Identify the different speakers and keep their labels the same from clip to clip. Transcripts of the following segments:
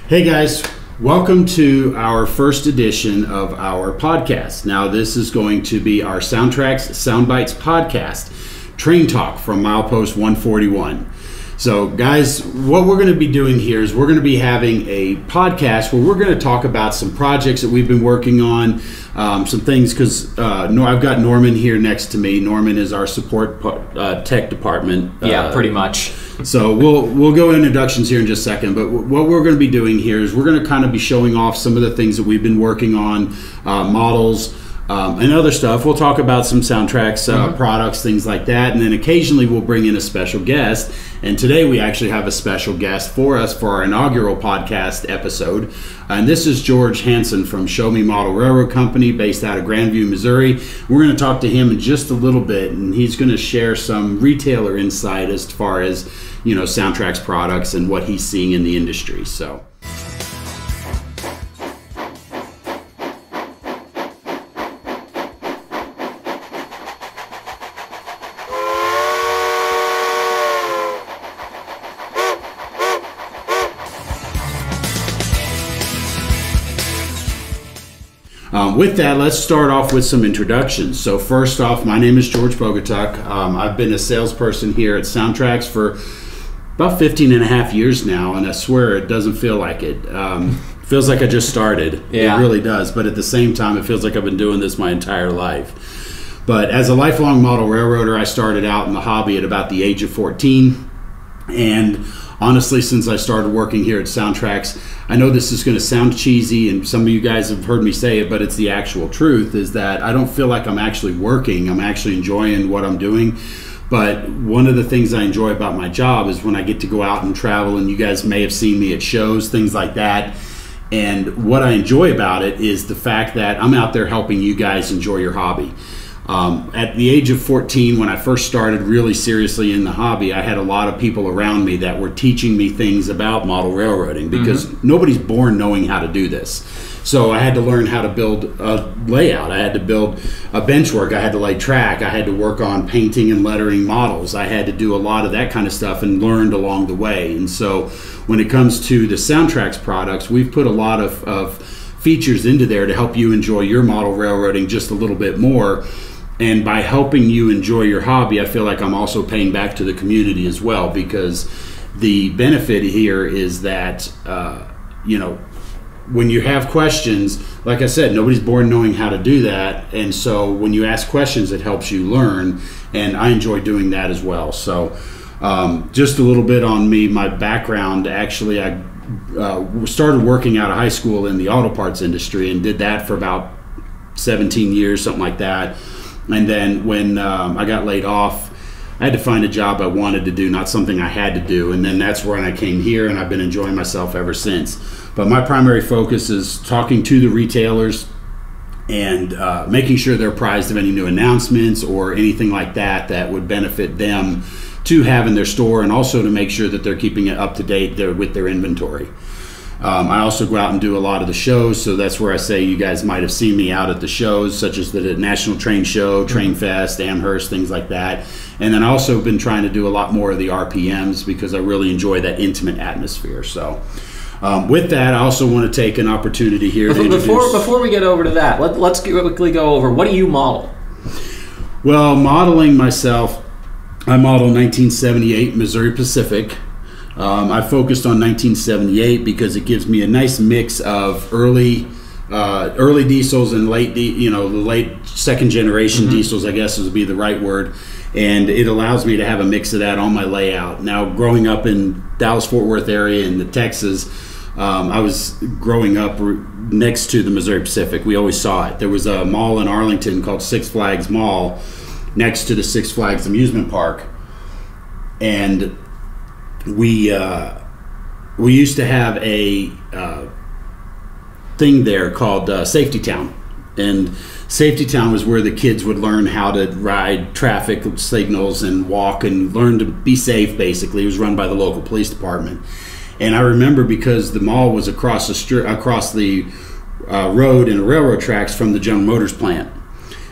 Speaker 1: Hey guys, welcome to our first edition of our podcast. Now this is going to be our SoundTraxx Soundbites podcast, Train Talk from Milepost 141. So guys, what we're going to be doing here is we're going to be having a podcast where we're going to talk about some projects that we've been working on, some things, because I've got Norman here next to me. Norman is our support tech department.
Speaker 2: Yeah, pretty much.
Speaker 1: So we'll go introductions here in just a second, but what we're going to be doing here is we're going to kind of be showing off some of the things that we've been working on, models, and other stuff. We'll talk about some SoundTraxx products, things like that, and then occasionally we'll bring in a special guest. And today we actually have a special guest for us for our inaugural podcast episode. And this is George Hansen from Show Me Model Railroad Company based out of Grandview, Missouri. We're going to talk to him in just a little bit, and he's going to share some retailer insight as far as, SoundTraxx products and what he's seeing in the industry. So. With that, let's start off with some introductions. So first off, my name is George Bogatuk. I've been a salesperson here at SoundTraxx for about 15 and a half years now, and I swear it doesn't feel like it. Feels like I just started.
Speaker 2: Yeah.
Speaker 1: It really does, but at the same time, it feels like I've been doing this my entire life. But as a lifelong model railroader, I started out in the hobby at about the age of 14, and honestly, since I started working here at SoundTraxx, I know this is going to sound cheesy, and some of you guys have heard me say it, but it's the actual truth, is that I don't feel like I'm actually working. I'm actually enjoying what I'm doing. But one of the things I enjoy about my job is when I get to go out and travel, and you guys may have seen me at shows, things like that. And what I enjoy about it is the fact that I'm out there helping you guys enjoy your hobby. At the age of 14, when I first started really seriously in the hobby, I had a lot of people around me that were teaching me things about model railroading, because nobody's born knowing how to do this. So I had to learn how to build a layout. I had to build a bench work. I had to lay track. I had to work on painting and lettering models. I had to do a lot of that kind of stuff and learned along the way. And so when it comes to the SoundTraxx products, we've put a lot of features into there to help you enjoy your model railroading just a little bit more. And by helping you enjoy your hobby, I feel like I'm also paying back to the community as well, because the benefit here is that, when you have questions, like I said, nobody's born knowing how to do that. And so when you ask questions, it helps you learn. And I enjoy doing that as well. So just a little bit on me, my background. Actually, I started working out of high school in the auto parts industry and did that for about 17 years, something like that. And then when I got laid off, I had to find a job I wanted to do, not something I had to do. And then that's when I came here, and I've been enjoying myself ever since. But my primary focus is talking to the retailers and making sure they're apprised of any new announcements or anything like that that would benefit them to have in their store, and also to make sure that they're keeping it up to date with their inventory. I also go out and do a lot of the shows, so that's where I say you guys might have seen me out at the shows, such as the National Train Show, Train Fest, Amherst, things like that. And then I also have been trying to do a lot more of the RPMs, because I really enjoy that intimate atmosphere. So with that, I also want to take an opportunity here to introduce...
Speaker 2: Before we get over to that, let's quickly go over, what do you model?
Speaker 1: Well, modeling myself, I model 1978 Missouri Pacific. I focused on 1978 because it gives me a nice mix of early diesels and the late second generation diesels, I guess would be the right word, and it allows me to have a mix of that on my layout. Now, growing up in Dallas-Fort Worth area in the Texas, I was growing up next to the Missouri Pacific. We always saw it. There was a mall in Arlington called Six Flags Mall next to the Six Flags amusement park, and we used to have a thing there called Safety Town, and Safety Town was where the kids would learn how to ride traffic signals and walk and learn to be safe. Basically, it was run by the local police department. And I remember, because the mall was across the road and railroad tracks from the General Motors plant.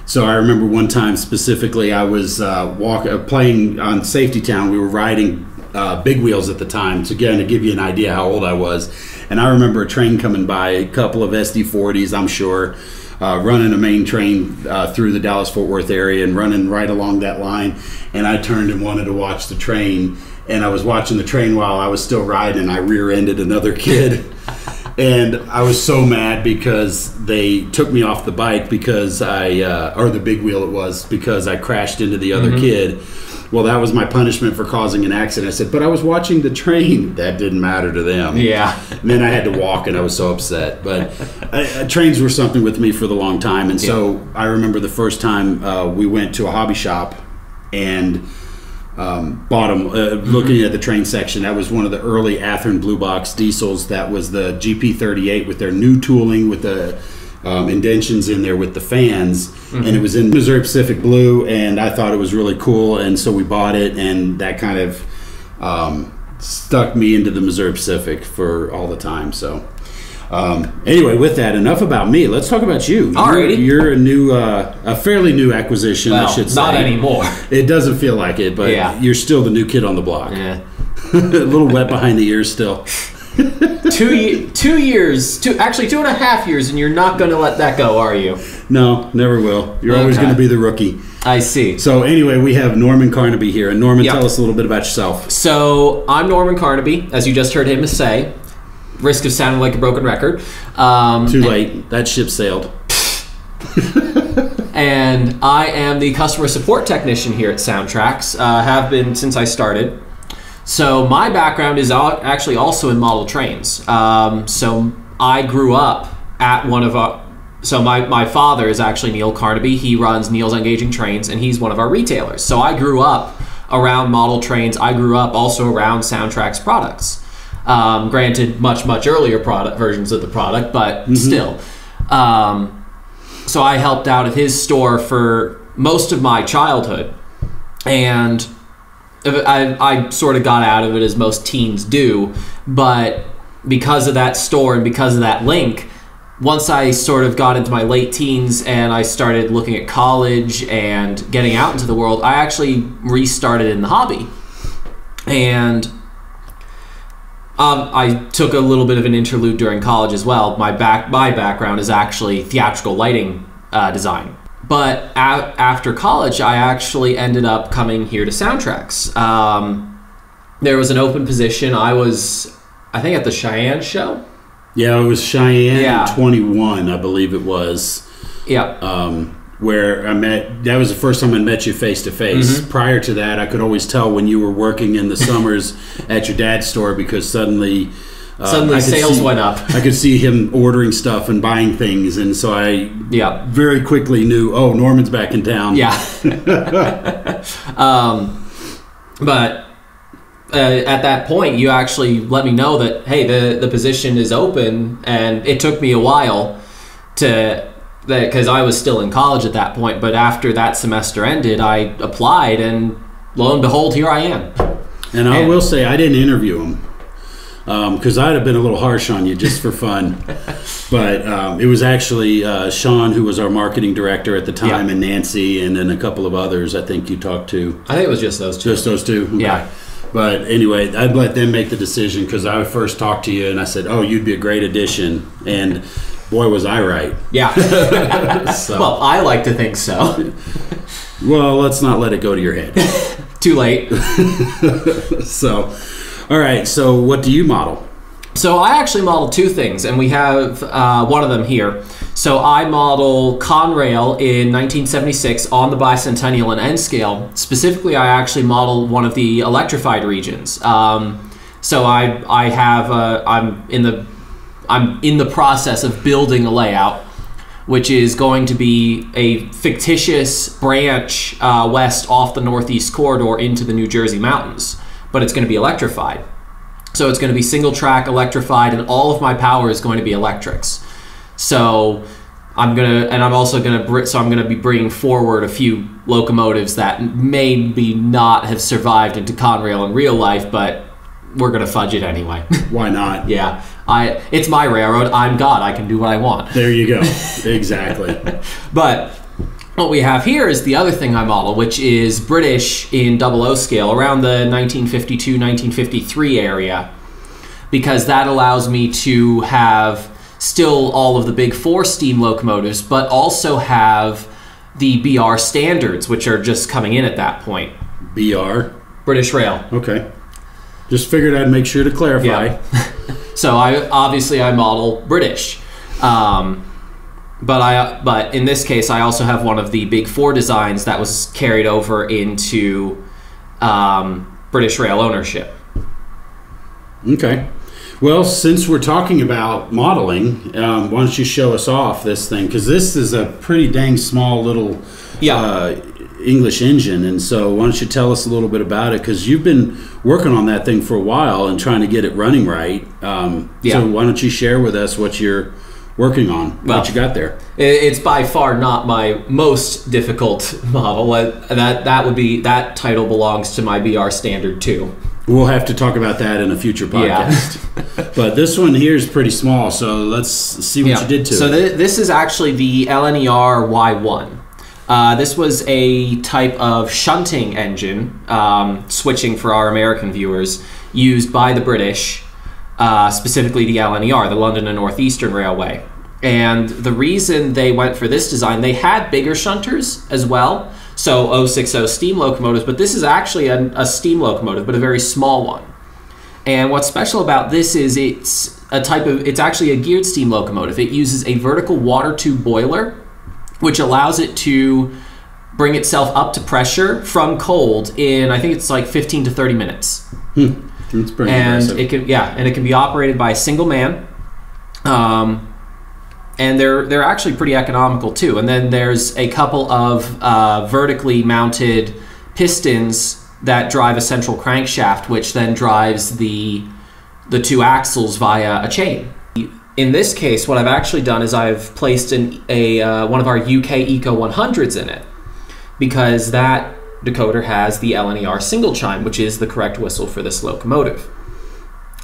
Speaker 1: So I remember one time specifically, I was playing on Safety Town. We were riding big wheels at the time, to give you an idea how old I was. And I remember a train coming by, a couple of SD40s, I'm sure, running a main train through the Dallas-Fort Worth area and running right along that line. And I turned and wanted to watch the train. And I was watching the train while I was still riding, and I rear-ended another kid. And I was so mad because they took me off the bike because or the big wheel it was, because I crashed into the other kid. Well, that was my punishment for causing an accident. I said, but I was watching the train. That didn't matter to them.
Speaker 2: Yeah.
Speaker 1: And then I had to walk, and I was so upset. But trains were something with me for the long time. And so I remember the first time we went to a hobby shop and bought them, looking at the train section. That was one of the early Athearn Blue Box diesels. That was the GP38 with their new tooling, with the indentions in there with the fans. And it was in Missouri Pacific Blue, and I thought it was really cool, and so we bought it, and that kind of stuck me into the Missouri Pacific for all the time. So anyway, with that, enough about me. Let's talk about you.
Speaker 2: Alrighty.
Speaker 1: You're a fairly new acquisition, I should say.
Speaker 2: Not anymore.
Speaker 1: It doesn't feel like it, but you're still the new kid on the block.
Speaker 2: Yeah.
Speaker 1: A little wet behind the ears still.
Speaker 2: 2 years, 2.5 years, and you're not going to let that go, are you?
Speaker 1: No, never will. You're always going to be the rookie.
Speaker 2: I see.
Speaker 1: So anyway, we have Norman Carnaby here. And Norman, tell us a little bit about yourself.
Speaker 2: So I'm Norman Carnaby, as you just heard him say. Risk of sounding like a broken record.
Speaker 1: Too late. That ship sailed.
Speaker 2: And I am the customer support technician here at SoundTraxx. Have been since I started. So my background is actually also in model trains. So I grew up at one of our... So my father is actually Neil Carnaby. He runs Neil's Engaging Trains, and he's one of our retailers. So I grew up around model trains. I grew up also around SoundTraxx products. Granted, much earlier versions of the product, but still. So I helped out at his store for most of my childhood. And I sort of got out of it, as most teens do, but because of that store and because of that link, once I sort of got into my late teens and I started looking at college and getting out into the world, I actually restarted in the hobby. And I took a little bit of an interlude during college as well. My background is actually theatrical lighting design. But after college, I actually ended up coming here to SoundTraxx. There was an open position. I think, at the Cheyenne show. Yeah,
Speaker 1: it was Cheyenne 21, I believe it was.
Speaker 2: Yeah.
Speaker 1: Where I met, that was the first time I met you face to face. Prior to that, I could always tell when you were working in the summers at your dad's store, because suddenly
Speaker 2: sales went up.
Speaker 1: I could see him ordering stuff and buying things, and so I very quickly knew, oh, Norman's back in town.
Speaker 2: Yeah. But at that point, you actually let me know that, hey, the position is open, and it took me a while because I was still in college at that point. But after that semester ended, I applied, and lo and behold, here I am.
Speaker 1: And I will say, I didn't interview him. Because I'd have been a little harsh on you just for fun. But it was actually Sean, who was our marketing director at the time, and Nancy, and then a couple of others I think you talked to.
Speaker 2: I think it was just those two.
Speaker 1: Just those two? Okay.
Speaker 2: Yeah.
Speaker 1: But anyway, I'd let them make the decision, because I first talked to you and I said, oh, you'd be a great addition. And boy, was I right.
Speaker 2: Yeah. Well, I like to think so.
Speaker 1: Well, let's not let it go to your head.
Speaker 2: Too late.
Speaker 1: So... All right, so what do you model?
Speaker 2: So I actually model two things, and we have one of them here. So I model Conrail in 1976 on the Bicentennial and N-Scale. Specifically, I actually model one of the electrified regions. So I'm in the process of building a layout, which is going to be a fictitious branch west off the Northeast Corridor into the New Jersey mountains. But it's going to be electrified. So it's going to be single track electrified, and all of my power is going to be electrics. So I'm going to be bringing forward a few locomotives that maybe not have survived into Conrail in real life, but we're going to fudge it anyway.
Speaker 1: Why not?
Speaker 2: Yeah. It's my railroad. I'm God. I can do what I want.
Speaker 1: There you go. Exactly.
Speaker 2: But what we have here is the other thing I model, which is British in 00 scale, around the 1952, 1953 area, because that allows me to have still all of the big four steam locomotives, but also have the BR standards, which are just coming in at that point.
Speaker 1: BR?
Speaker 2: British Rail.
Speaker 1: Okay. Just figured I'd make sure to clarify.
Speaker 2: Yeah. So I model British. But in this case, I also have one of the big four designs that was carried over into British Rail ownership.
Speaker 1: Okay. Well, since we're talking about modeling, why don't you show us off this thing? Because this is a pretty dang small little English engine. And so why don't you tell us a little bit about it? Because you've been working on that thing for a while and trying to get it running right. So why don't you share with us what you're working on, what you got there?
Speaker 2: It's by far not my most difficult model. That title belongs to my BR Standard 2.
Speaker 1: We'll have to talk about that in a future podcast. Yeah. But this one here is pretty small, so let's see what you did to it.
Speaker 2: So this is actually the LNER Y1. This was a type of shunting engine, switching for our American viewers, used by the British, specifically the LNER, the London and North Eastern Railway. And the reason they went for this design, they had bigger shunters as well, so 060 steam locomotives, but this is actually a steam locomotive, but a very small one. And what's special about this is it's actually a geared steam locomotive. It uses a vertical water tube boiler, which allows it to bring itself up to pressure from cold in, I think it's like 15 to 30 minutes.
Speaker 1: That's pretty impressive.
Speaker 2: It can be operated by a single man. And they're actually pretty economical too. And then there's a couple of vertically mounted pistons that drive a central crankshaft, which then drives the two axles via a chain. In this case, what I've actually done is I've placed one of our UK Eco 100s in it, because that decoder has the LNER single chime, which is the correct whistle for this locomotive.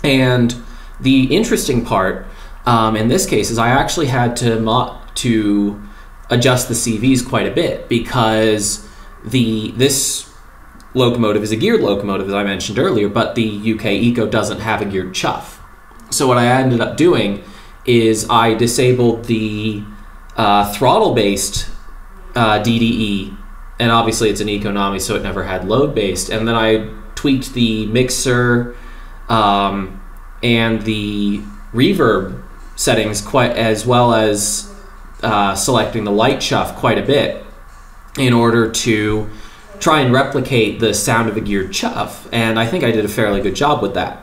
Speaker 2: And the interesting part in this case is I actually had to adjust the CVs quite a bit, because this locomotive is a geared locomotive, as I mentioned earlier, but the UK Eco doesn't have a geared chuff. So what I ended up doing is I disabled the throttle-based DDE, and obviously it's an Econami, so it never had load-based, and then I tweaked the mixer and the reverb settings quite, as well as selecting the light chuff quite a bit, in order to try and replicate the sound of a geared chuff, and I think I did a fairly good job with that.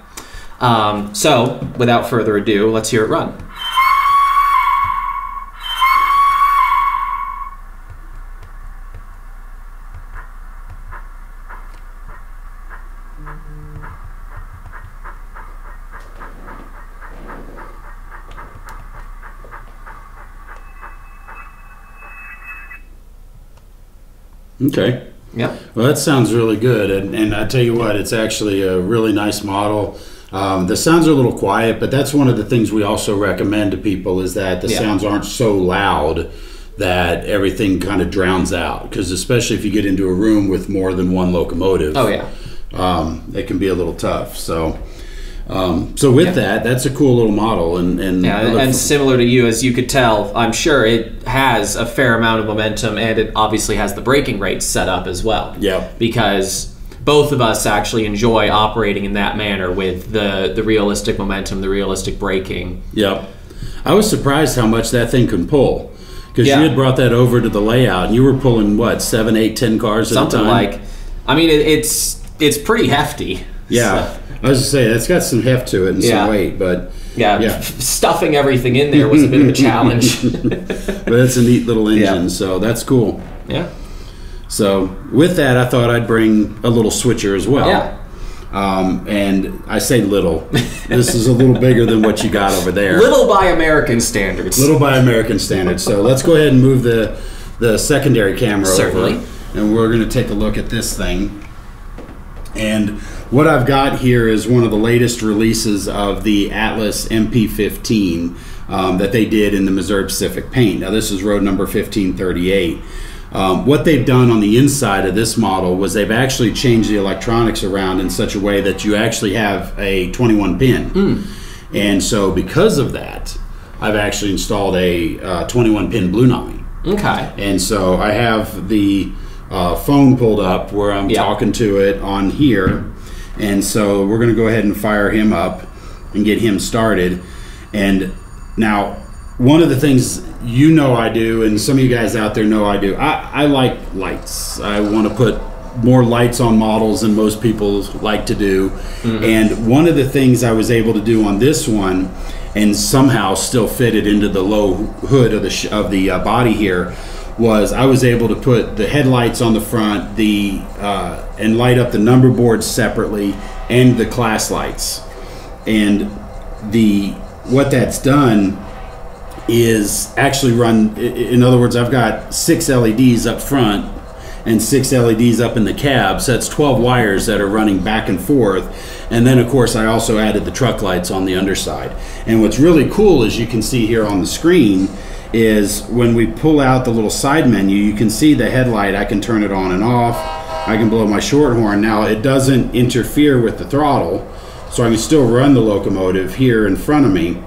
Speaker 2: So without further ado, let's hear it run.
Speaker 1: Okay.
Speaker 2: Yeah.
Speaker 1: Well, that sounds really good, and I tell you what, it's actually a really nice model. The sounds are a little quiet, but that's one of the things we also recommend to people, is that the sounds aren't so loud that everything kind of drowns out, because especially if you get into a room with more than one locomotive, it can be a little tough. So with that, that's a cool little model, and similar to you, as you could tell, I'm sure it has a fair amount of momentum, and it obviously has the braking rates set up as well. Yeah.
Speaker 2: Because both of us actually enjoy operating in that manner, with the realistic momentum, the realistic braking.
Speaker 1: Yeah. I was surprised how much that thing can pull, because you had brought that over to the layout, and you were pulling what, 7, 8, 10 cars at a time?
Speaker 2: Something like. I mean, it's pretty hefty.
Speaker 1: Yeah. So. I was just saying, it's got some heft to it and some weight, but
Speaker 2: stuffing everything in there was a bit of a challenge.
Speaker 1: But it's a neat little engine, so that's cool.
Speaker 2: Yeah.
Speaker 1: So with that, I thought I'd bring a little switcher as well.
Speaker 2: Yeah.
Speaker 1: And I say little. This is a little bigger than what you got over there.
Speaker 2: Little by American standards.
Speaker 1: Little by American standards. So let's go ahead and move the secondary camera over, and we're going to take a look at this thing. And what I've got here is one of the latest releases of the Atlas MP15 that they did in the Missouri Pacific paint. Now this is road number 1538. What they've done on the inside of this model was they've actually changed the electronics around in such a way that you actually have a 21 pin. And so because of that, I've actually installed a 21 pin Blunami.
Speaker 2: Okay.
Speaker 1: And so I have the phone pulled up where I'm talking to it on here. And so we're going to go ahead and fire him up and get him started. And now, one of the things I do, and some of you guys out there know I do, I like lights. I want to put more lights on models than most people like to do. And one of the things I was able to do on this one, and somehow still fit it into the low hood of the body here, was I was able to put the headlights on the front, and light up the number boards separately, and the class lights. And what that's done is actually run, in other words, I've got 6 LEDs up front and 6 LEDs up in the cab, so that's 12 wires that are running back and forth. And then of course I also added the truck lights on the underside. And what's really cool, as you can see here on the screen, is when we pull out the little side menu, you can see the headlight. I can turn it on and off. I can blow my short horn. Now it doesn't interfere with the throttle, so I can still run the locomotive here in front of me.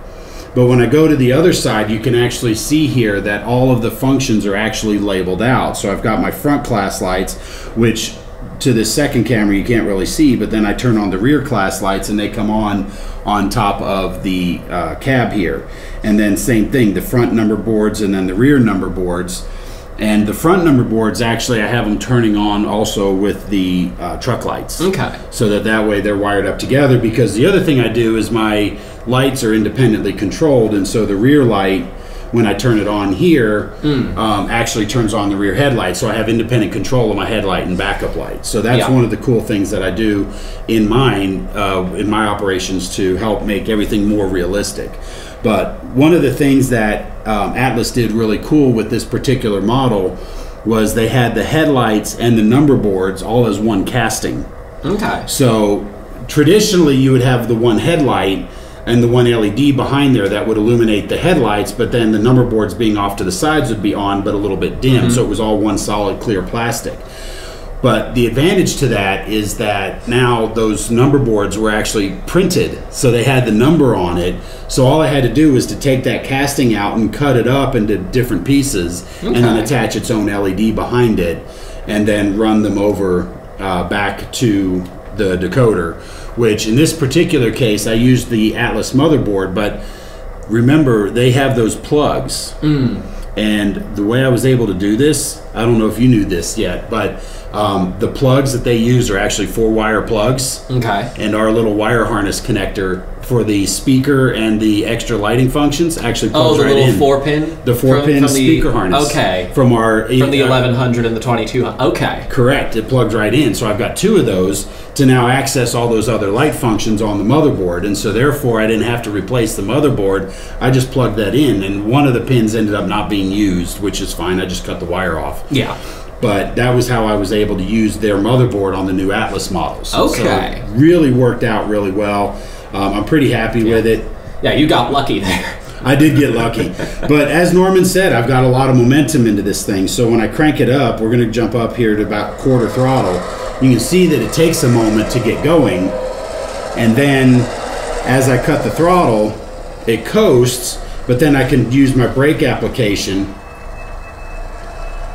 Speaker 1: But when I go to the other side, you can actually see here that all of the functions are actually labeled out. So I've got my front class lights, which to this second camera you can't really see, but then I turn on the rear class lights and they come on top of the cab here. And then same thing, the front number boards and then the rear number boards. And the front number boards, actually I have them turning on also with the truck lights. Okay. So that way they're wired up together, because the other thing I do is my lights are independently controlled, and so the rear light, when I turn it on here, actually turns on the rear headlight, so I have independent control of my headlight and backup light. So that's one of the cool things that I do in my operations to help make everything more realistic. But one of the things that Atlas did really cool with this particular model was they had the headlights and the number boards all as one casting. Okay. So traditionally you would have the one headlight and the one LED behind there that would illuminate the headlights, but then the number boards being off to the sides would be on but a little bit dim, so it was all one solid clear plastic. But the advantage to that is that now those number boards were actually printed, so they had the number on it. So all I had to do was to take that casting out and cut it up into different pieces, and then attach its own LED behind it, and then run them over back to the decoder, which in this particular case I used the Atlas motherboard, but remember they have those plugs. And the way I was able to do this, I don't know if you knew this yet, but the plugs that they use are actually 4-wire plugs. Okay. And our little wire harness connector for the speaker and the extra lighting functions actually plugs right in. Oh, the little 4-pin? The 4-pin speaker harness. Okay. From the 1100 and the 2200. Okay. Correct. It plugs right in. So I've got 2 of those to now access all those other light functions on the motherboard. And so therefore I didn't have to replace the motherboard. I just plugged that in, and one of the pins ended up not being used, which is fine. I just cut the wire off. Yeah. But that was how I was able to use their motherboard on the new Atlas models. Okay. So it really worked out really well. I'm pretty happy with it. Yeah, you got lucky there. I did get lucky. But as Norman said, I've got a lot of momentum into this thing. So when I crank it up, we're going to jump up here to about quarter throttle. You can see that it takes a moment to get going. And then as I cut the throttle, it coasts, but then I can use my brake application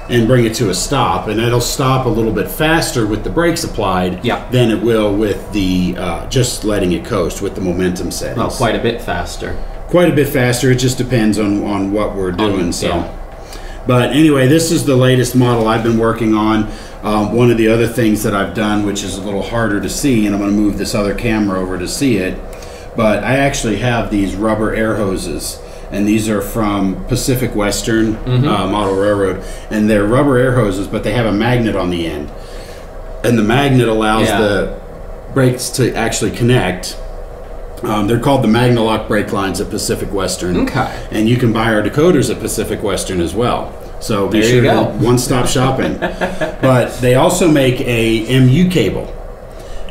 Speaker 1: and bring it to a stop, and it'll stop a little bit faster with the brakes applied than it will with the just letting it coast with the momentum settings. Well, quite a bit faster. Quite a bit faster. It just depends on what we're doing. But anyway, this is the latest model I've been working on. One of the other things that I've done, which is a little harder to see, and I'm going to move this other camera over to see it, but I actually have these rubber air hoses. And these are from Pacific Western Model Railroad, and they're rubber air hoses, but they have a magnet on the end, and the magnet allows the brakes to actually connect. They're called the Magnalock brake lines at Pacific Western. Okay. And you can buy our decoders at Pacific Western as well. So be sure to one-stop shopping. But they also make a MU cable.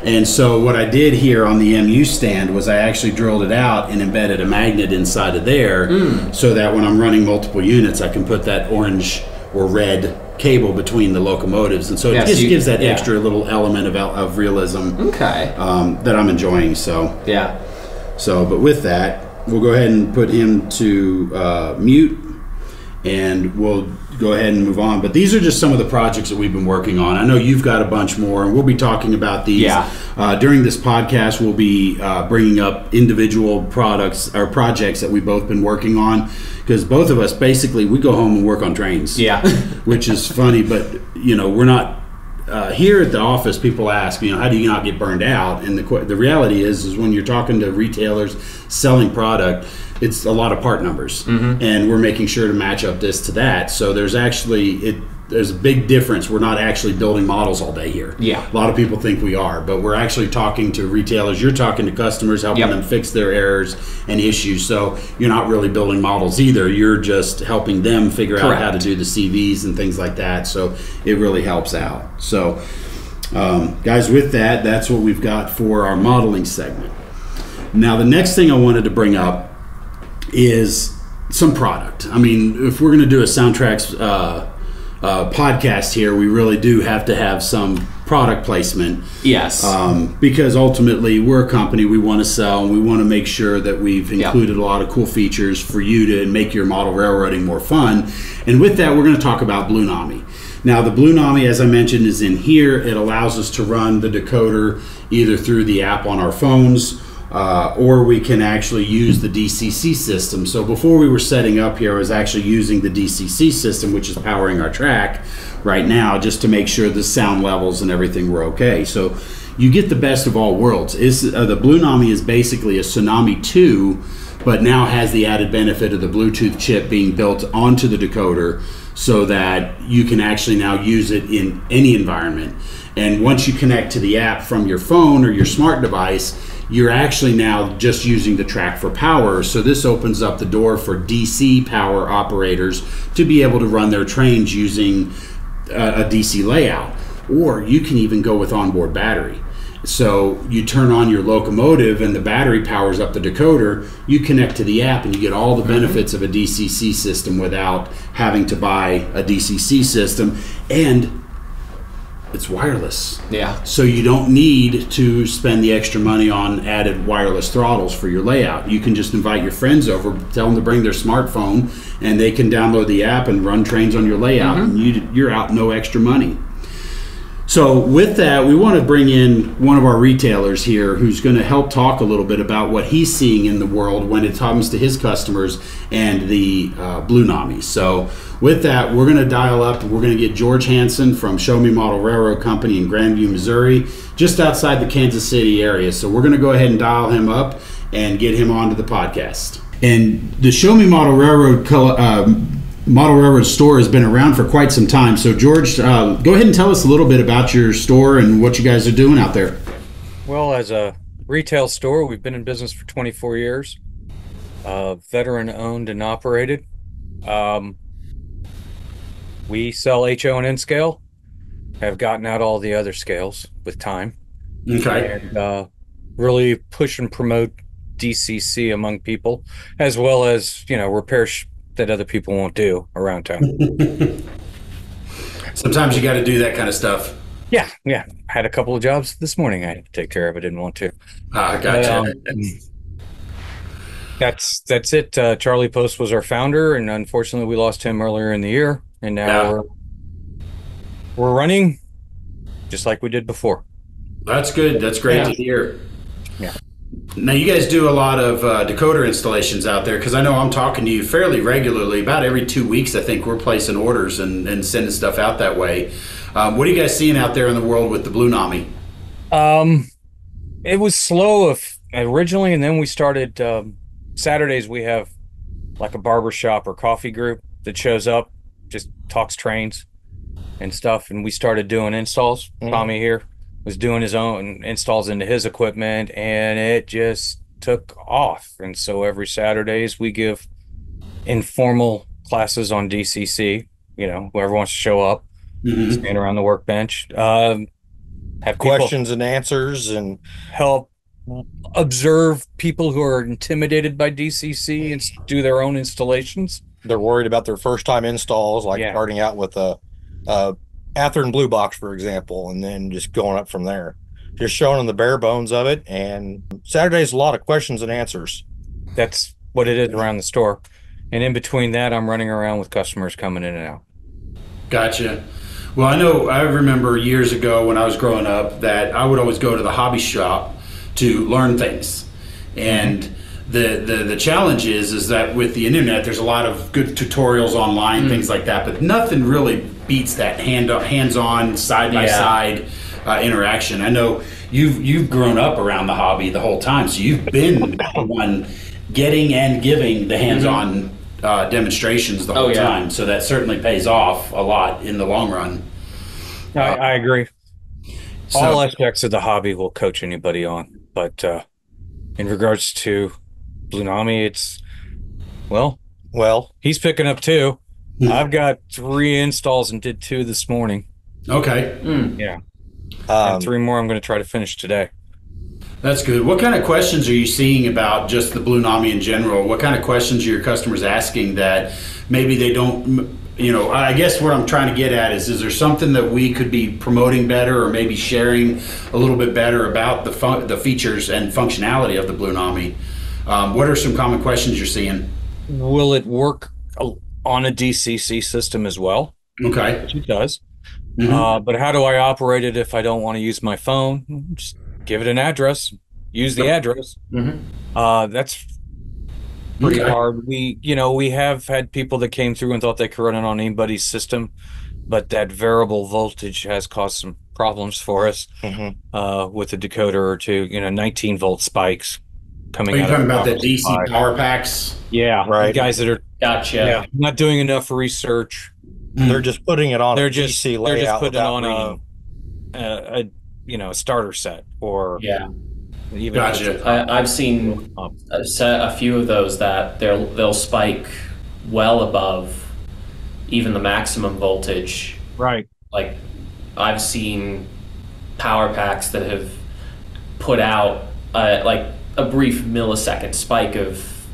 Speaker 1: And so what I did here on the MU stand was I actually drilled it out and embedded a magnet inside of there, so that when I'm running multiple units, I can put that orange or red cable between the locomotives, and so it just gives that extra little element of realism.
Speaker 2: Okay.
Speaker 1: That I'm enjoying. So
Speaker 2: yeah.
Speaker 1: So, but with that, we'll go ahead and put him to mute, and we'll go ahead and move on. But these are just some of the projects that we've been working on. I know you've got a bunch more, and we'll be talking about these. During this podcast, we'll be bringing up individual products or projects that we've both been working on, because both of us, basically, we go home and work on trains.
Speaker 2: Yeah.
Speaker 1: Which is funny, but, we're not... here at the office, people ask, how do you not get burned out? And the reality is when you're talking to retailers selling product, it's a lot of part numbers, and we're making sure to match up this to that. So there's actually there's a big difference. We're not actually building models all day here.
Speaker 2: Yeah,
Speaker 1: a lot of people think we are, but we're actually talking to retailers. You're talking to customers, helping them fix their errors and issues. So you're not really building models either. You're just helping them figure out how to do the CVs and things like that. So it really helps out. So guys, with that, that's what we've got for our modeling segment. Now the next thing I wanted to bring up is some product. I mean, if we're going to do a SoundTraxx podcast here, we really do have to have some product placement.
Speaker 2: Yes.
Speaker 1: Because ultimately, we're a company, we want to sell, and we want to make sure that we've included a lot of cool features for you to make your model railroading more fun. And with that, we're going to talk about Blunami. Now, the Blunami, as I mentioned, is in here. It allows us to run the decoder either through the app on our phones, or we can actually use the DCC system. So before we were setting up here, I was actually using the DCC system, which is powering our track right now, just to make sure the sound levels and everything were okay. So you get the best of all worlds. The Blunami is basically a Tsunami 2, but now has the added benefit of the Bluetooth chip being built onto the decoder, so that you can actually now use it in any environment. And once you connect to the app from your phone or your smart device, you're actually now just using the track for power. So this opens up the door for DC power operators to be able to run their trains using a DC layout. Or you can even go with onboard battery. So you turn on your locomotive and the battery powers up the decoder, you connect to the app and you get all the benefits of a DCC system without having to buy a DCC system. And it's wireless.
Speaker 2: Yeah.
Speaker 1: So you don't need to spend the extra money on added wireless throttles for your layout. You can just invite your friends over, tell them to bring their smartphone, and they can download the app and run trains on your layout, and you're out no extra money. So with that, we want to bring in one of our retailers here who's going to help talk a little bit about what he's seeing in the world when it comes to his customers and the Blunami. So with that, we're going to dial up and we're going to get George Hansen from Show Me Model Railroad Company in Grandview, Missouri, just outside the Kansas City area. So we're going to go ahead and dial him up and get him onto the podcast. And the Show Me Model Railroad store has been around for quite some time. So George, go ahead and tell us a little bit about your store and what you guys are doing out there.
Speaker 3: Well, as a retail store, we've been in business for 24 years, veteran owned and operated. We sell HO and N-Scale, have gotten out all the other scales with time.
Speaker 1: Okay.
Speaker 3: And really push and promote DCC among people, as well as, repairs that other people won't do around town.
Speaker 1: Sometimes you got to do that kind of stuff.
Speaker 3: Yeah. Had a couple of jobs this morning I had to take care of. I didn't want to.
Speaker 1: Gotcha.
Speaker 3: That's it. Charlie Post was our founder, and unfortunately we lost him earlier in the year. And now we're running just like we did before.
Speaker 1: That's good. That's great to hear.
Speaker 3: Yeah.
Speaker 1: Now, you guys do a lot of decoder installations out there, because I know I'm talking to you fairly regularly. About every 2 weeks, I think we're placing orders and sending stuff out that way. What are you guys seeing out there in the world with the Blunami?
Speaker 3: It was slow originally, and then we started Saturdays. We have like a barber shop or coffee group that shows up, just talks trains and stuff, and we started doing installs. Tommy here was doing his own installs into his equipment, and it just took off. And so every Saturdays we give informal classes on DCC. Whoever wants to show up, stand around the workbench, have
Speaker 4: questions and answers, and
Speaker 3: help observe people who are intimidated by DCC and do their own installations.
Speaker 4: they're worried about their first time installs, like
Speaker 3: Yeah.
Speaker 4: starting out with a Ather and Blue Box, for example, and then just going up from there. Just showing them the bare bones of it. And Saturday's a lot of questions and answers.
Speaker 3: That's what it is around the store. And in between that, I'm running around with customers coming in and out.
Speaker 1: Gotcha. Well, I remember years ago when I was growing up that I would always go to the hobby shop to learn things. And the challenge is that with the internet, there's a lot of good tutorials online, things like that, but nothing really beats that hands-on, side-by-side interaction. I know you've grown up around the hobby the whole time, so you've been the one getting and giving the hands-on demonstrations the whole time. So that certainly pays off a lot in the long run.
Speaker 3: I agree.
Speaker 1: So,
Speaker 3: All aspects of the hobby will coach anybody on, but in regards to Blunami, it's well, he's picking up 2. I've got 3 installs and did 2 this morning.
Speaker 1: okay.
Speaker 3: Yeah, and 3 more I'm going to try to finish today.
Speaker 1: That's good. What kind of questions are you seeing about just the Blunami in general? What kind of questions are your customers asking that maybe they don't, I guess what I'm trying to get at is there something that we could be promoting better or maybe sharing a little bit better about the features and functionality of the Blunami? What are some common questions you're seeing?
Speaker 3: Will it work on a DCC system as well?
Speaker 1: Okay.
Speaker 3: Which it does. But how do I operate it if I don't want to use my phone? Just give it an address, use the address. That's pretty hard. We have had people that came through and thought they could run it on anybody's system, but that variable voltage has caused some problems for us with a decoder or 2, 19 volt spikes coming out.
Speaker 1: Are you talking about the
Speaker 3: power
Speaker 1: DC
Speaker 3: supply.
Speaker 1: power packs?
Speaker 3: Yeah,
Speaker 4: Right.
Speaker 3: the guys that are not doing enough research.
Speaker 4: They're just putting it on
Speaker 3: They're
Speaker 4: a
Speaker 3: just
Speaker 4: PC layout.
Speaker 3: they're just putting it
Speaker 4: without
Speaker 3: on
Speaker 4: reading.
Speaker 3: a starter set or even
Speaker 1: Gotcha.
Speaker 2: I've seen a few of those that they'll spike well above even the maximum voltage.
Speaker 3: right.
Speaker 2: Like I've seen power packs that have put out like a brief millisecond spike of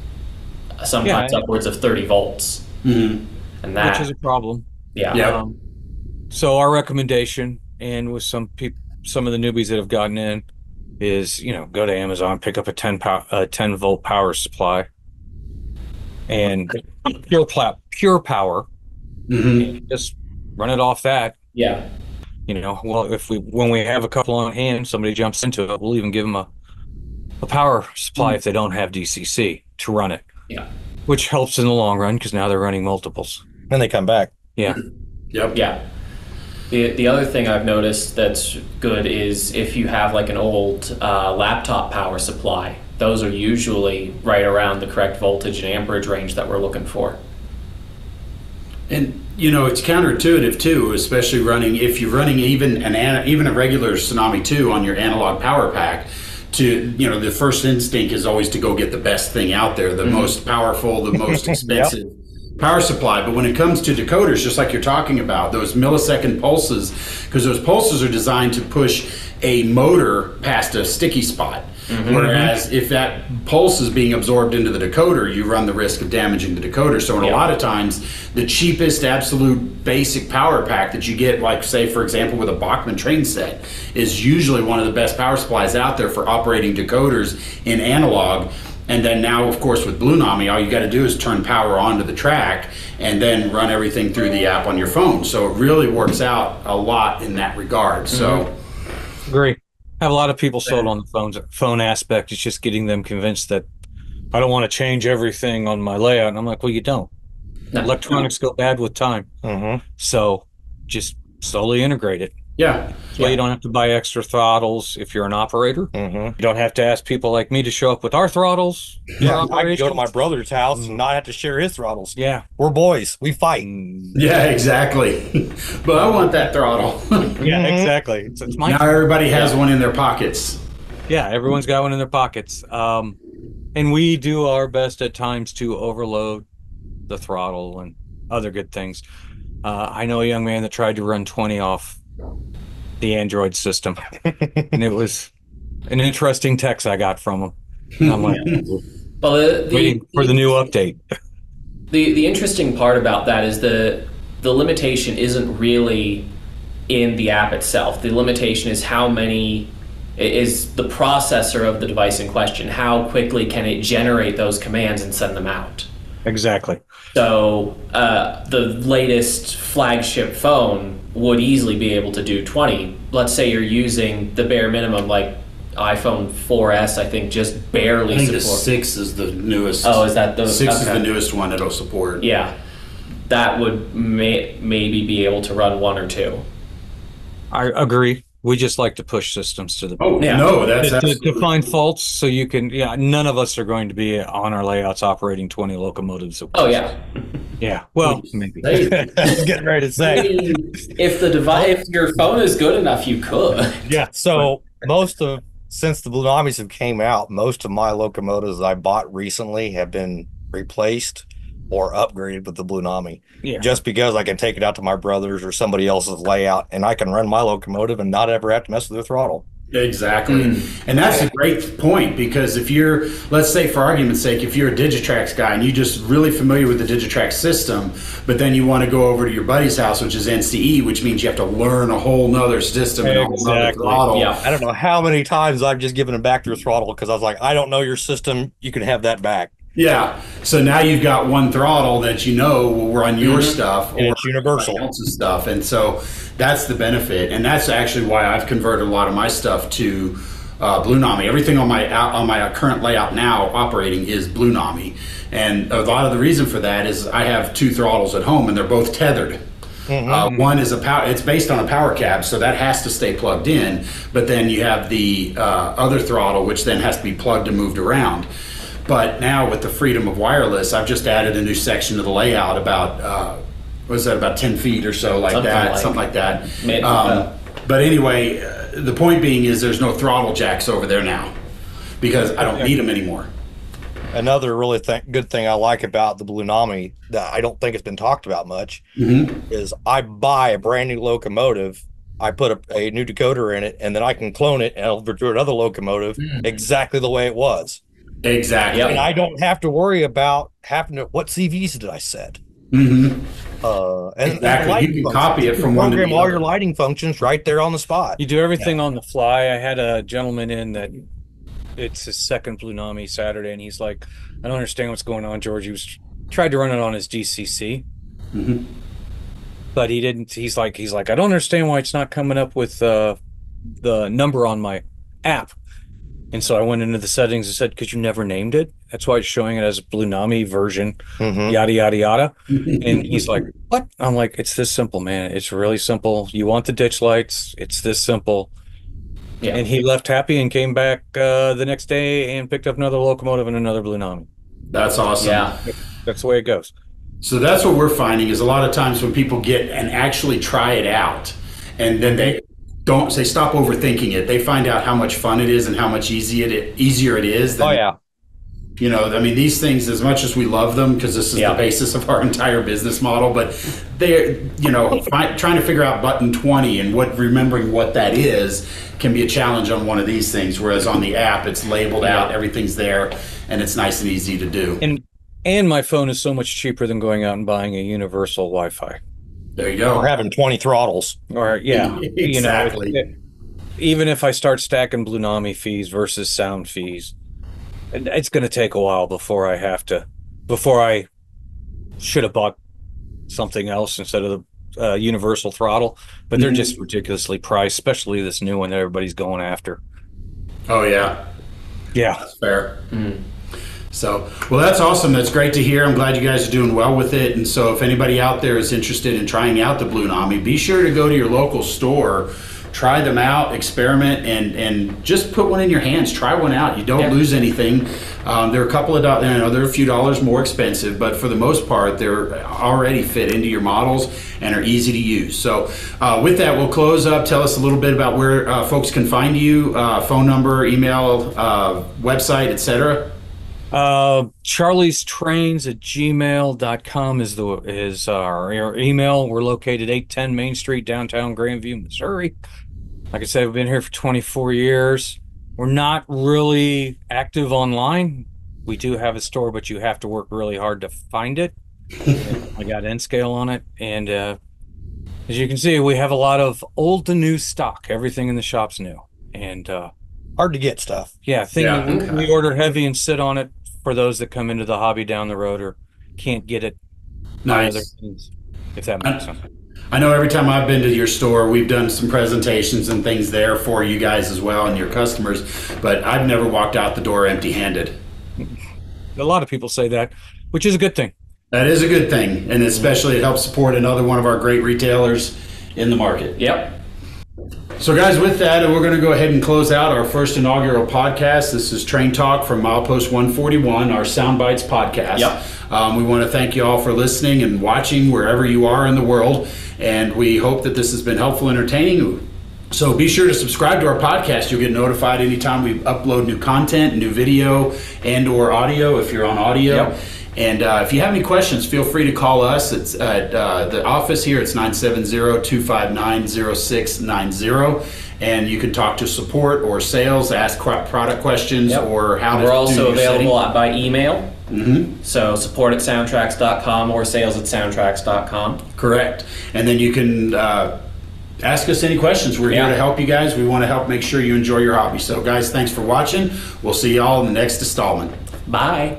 Speaker 2: sometimes upwards of 30 volts, and that
Speaker 3: Which is a problem.
Speaker 1: Yeah.
Speaker 3: So our recommendation, and with some of the newbies that have gotten in, is go to Amazon, pick up a 10 volt power supply, and pure power, and just run it off that.
Speaker 2: Yeah.
Speaker 3: Well, when we have a couple on hand, somebody jumps into it, we'll even give them a power supply if they don't have DCC to run it.
Speaker 2: Yeah.
Speaker 3: Which helps in the long run because now they're running multiples.
Speaker 4: Then they come back.
Speaker 3: Yeah.
Speaker 1: Yep.
Speaker 2: Yeah. The other thing I've noticed that's good is if you have like an old laptop power supply, those are usually right around the correct voltage and amperage range that we're looking for.
Speaker 1: And it's counterintuitive too, especially if you're running even a regular Tsunami 2 on your analog power pack. The first instinct is always to go get the best thing out there, the most powerful, the most expensive power supply. But when it comes to decoders, just like you're talking about, those millisecond pulses, because those pulses are designed to push a motor past a sticky spot. Whereas if that pulse is being absorbed into the decoder, you run the risk of damaging the decoder. So a lot of times, the cheapest absolute basic power pack that you get, like say for example with a Bachmann train set, is usually one of the best power supplies out there for operating decoders in analog. And then now, of course, with Blunami, all you got to do is turn power onto the track and then run everything through the app on your phone. So it really works out a lot in that regard. So,
Speaker 3: Agree. Have a lot of people sold on the phone aspect. It's just getting them convinced that I don't want to change everything on my layout. And I'm like, well, you don't. Electronics go bad with time. So just slowly integrate it.
Speaker 1: yeah.
Speaker 3: So you don't have to buy extra throttles if you're an operator. You don't have to ask people like me to show up with our throttles.
Speaker 4: Yeah, I can go to my brother's house and not have to share his throttles.
Speaker 3: Yeah.
Speaker 4: We're boys. We fight.
Speaker 1: Yeah, exactly. But I want that throttle.
Speaker 3: Yeah, exactly. It's my
Speaker 1: Now everybody has one in their pockets.
Speaker 3: Yeah, everyone's got one in their pockets. And we do our best at times to overload the throttle and other good things. I know a young man that tried to run 20 off the Android system, and it was an interesting text I got from him. And I'm like,
Speaker 2: Well,
Speaker 3: waiting for the new update.
Speaker 2: The interesting part about that is the limitation isn't really in the app itself. The limitation is is the processor of the device in question. How quickly can it generate those commands and send them out?
Speaker 3: Exactly.
Speaker 2: So the latest flagship phone would easily be able to do 20. Let's say you're using the bare minimum, like iPhone 4S, I think just barely
Speaker 1: I think
Speaker 2: support.
Speaker 1: the 6 is the newest.
Speaker 2: Oh, is that the
Speaker 1: 6 is the newest one it'll support.
Speaker 2: Yeah, that would maybe be able to run 1 or 2.
Speaker 3: I agree. We just like to push systems to the
Speaker 1: Oh,
Speaker 2: Yeah.
Speaker 1: no, that's
Speaker 3: to
Speaker 1: absolutely
Speaker 3: find faults so you can, none of us are going to be on our layouts operating 20 locomotives at
Speaker 2: Oh
Speaker 3: once.
Speaker 2: yeah.
Speaker 3: Yeah. Well, maybe.
Speaker 1: Hey,
Speaker 4: I was getting ready to
Speaker 2: I
Speaker 4: say.
Speaker 2: mean, if your phone is good enough, you could.
Speaker 4: Yeah. So since the Blunamis have came out, most of my locomotives I bought recently have been replaced or upgraded with the Blunami.
Speaker 3: Yeah.
Speaker 4: Just because I can take it out to my brother's or somebody else's layout and I can run my locomotive and not ever have to mess with their throttle.
Speaker 1: Exactly. And that's a great point, because if you're, let's say for argument's sake, if you're a Digitrax guy and you're just really familiar with the Digitrax system, but then you want to go over to your buddy's house, which is NCE, which means you have to learn a whole nother system and a whole nother
Speaker 3: Exactly.
Speaker 1: throttle.
Speaker 2: Yeah.
Speaker 4: I don't know how many times I've just given them back their throttle because I was like, I don't know your system. You can have that back.
Speaker 1: Yeah. So now you've got one throttle that you know will run your stuff
Speaker 4: And it's universal.
Speaker 1: somebody else's stuff. And so that's the benefit. And that's actually why I've converted a lot of my stuff to Blunami. Everything on my current layout now operating is Blunami. And a lot of the reason for that is I have 2 throttles at home and they're both tethered. One is it's based on a power cab, so that has to stay plugged in. But then you have the other throttle, which then has to be plugged and moved around. But now with the freedom of wireless, I've just added a new section to the layout about, about 10 feet or so, something like that. But anyway, the point being is there's no throttle jacks over there now because I don't need them anymore.
Speaker 4: Another really good thing I like about the Blunami that I don't think it's been talked about much is I buy a brand new locomotive, I put a new decoder in it, and then I can clone it and I'll do another locomotive exactly the way it was.
Speaker 1: Exactly.
Speaker 4: And I don't have to worry about what CVs did I set.
Speaker 1: Mm-hmm.
Speaker 4: And
Speaker 1: Exactly. You can copy it from one to the
Speaker 4: program all your
Speaker 1: other.
Speaker 4: lighting functions right there on the spot.
Speaker 3: You do everything on the fly. I had a gentleman in that it's his second Blunami Saturday, and he's like, I don't understand what's going on, George. He tried to run it on his GCC, but he didn't. He's like, I don't understand why it's not coming up with the number on my app. And so I went into the settings and said, because you never named it. That's why it's showing it as a Blunami version, yada, yada, yada. And he's like, what? I'm like, it's this simple, man. It's really simple. You want the ditch lights. It's this simple. Yeah. And he left happy and came back the next day and picked up another locomotive and another Blunami.
Speaker 1: That's awesome.
Speaker 2: Yeah.
Speaker 3: That's the way it goes.
Speaker 1: So that's what we're finding is a lot of times when people get and actually try it out and then they stop overthinking it. They find out how much fun it is and how much easier it is.
Speaker 4: Oh, yeah.
Speaker 1: You know, I mean, these things, as much as we love them, because this is the basis of our entire business model, but they're, trying to figure out button 20 and remembering what that is can be a challenge on one of these things. Whereas on the app, it's labeled out, everything's there, and it's nice and easy to do.
Speaker 3: And my phone is so much cheaper than going out and buying a universal Wi-Fi.
Speaker 1: There you go.
Speaker 4: Or having 20 throttles.
Speaker 3: Or
Speaker 1: Exactly.
Speaker 3: Even if I start stacking Blunami fees versus sound fees, it's going to take a while before I should have bought something else instead of the universal throttle. But they're just ridiculously priced, especially this new one that everybody's going after.
Speaker 1: Oh, yeah.
Speaker 3: Yeah.
Speaker 1: That's fair. So, well, that's awesome. That's great to hear. I'm glad you guys are doing well with it. And so if anybody out there is interested in trying out the Blunami, be sure to go to your local store, try them out, experiment, and just put one in your hands. Try one out. You don't lose anything. They're a couple of dollars, they're a few dollars more expensive, but for the most part, they're already fit into your models and are easy to use. So with that, we'll close up. Tell us a little bit about where folks can find you, phone number, email, website, etc.
Speaker 3: Charlie's Trains at gmail.com is our email. We're located 810 Main Street, downtown Grandview, Missouri. Like I said, we've been here for 24 years. We're not really active online. We do have a store, but you have to work really hard to find it. I got N-Scale on it, and as you can see, we have a lot of old to new stock. Everything in the shop's new, and
Speaker 4: Hard to get stuff.
Speaker 3: yeah, we order heavy and sit on it for those that come into the hobby down the road or can't get it.
Speaker 1: Nice.
Speaker 3: If that makes sense.
Speaker 1: I know every time I've been to your store, we've done some presentations and things there for you guys as well and your customers, but I've never walked out the door empty-handed.
Speaker 3: A lot of people say that, which is a good thing.
Speaker 1: That is a good thing, and especially it helps support another one of our great retailers in the market.
Speaker 2: Yep.
Speaker 1: So guys, with that, we're going to go ahead and close out our first inaugural podcast. This is Train Talk from Milepost 141, our Sound Bites podcast.
Speaker 2: Yep.
Speaker 1: We want to thank you all for listening and watching wherever you are in the world, and we hope that this has been helpful and entertaining. So be sure to subscribe to our podcast. You'll get notified anytime we upload new content, new video, and or audio if you're on audio.
Speaker 2: Yep.
Speaker 1: And if you have any questions, feel free to call us. It's at the office here. It's 970-259-0690. And you can talk to support or sales, ask product questions, or how to do
Speaker 2: We're also
Speaker 1: your setting.
Speaker 2: available by email. So support at SoundTraxx.com or sales at SoundTraxx.com.
Speaker 1: Correct. And then you can ask us any questions. We're here to help you guys. We want to help make sure you enjoy your hobby. So guys, thanks for watching. We'll see y'all in the next installment.
Speaker 2: Bye.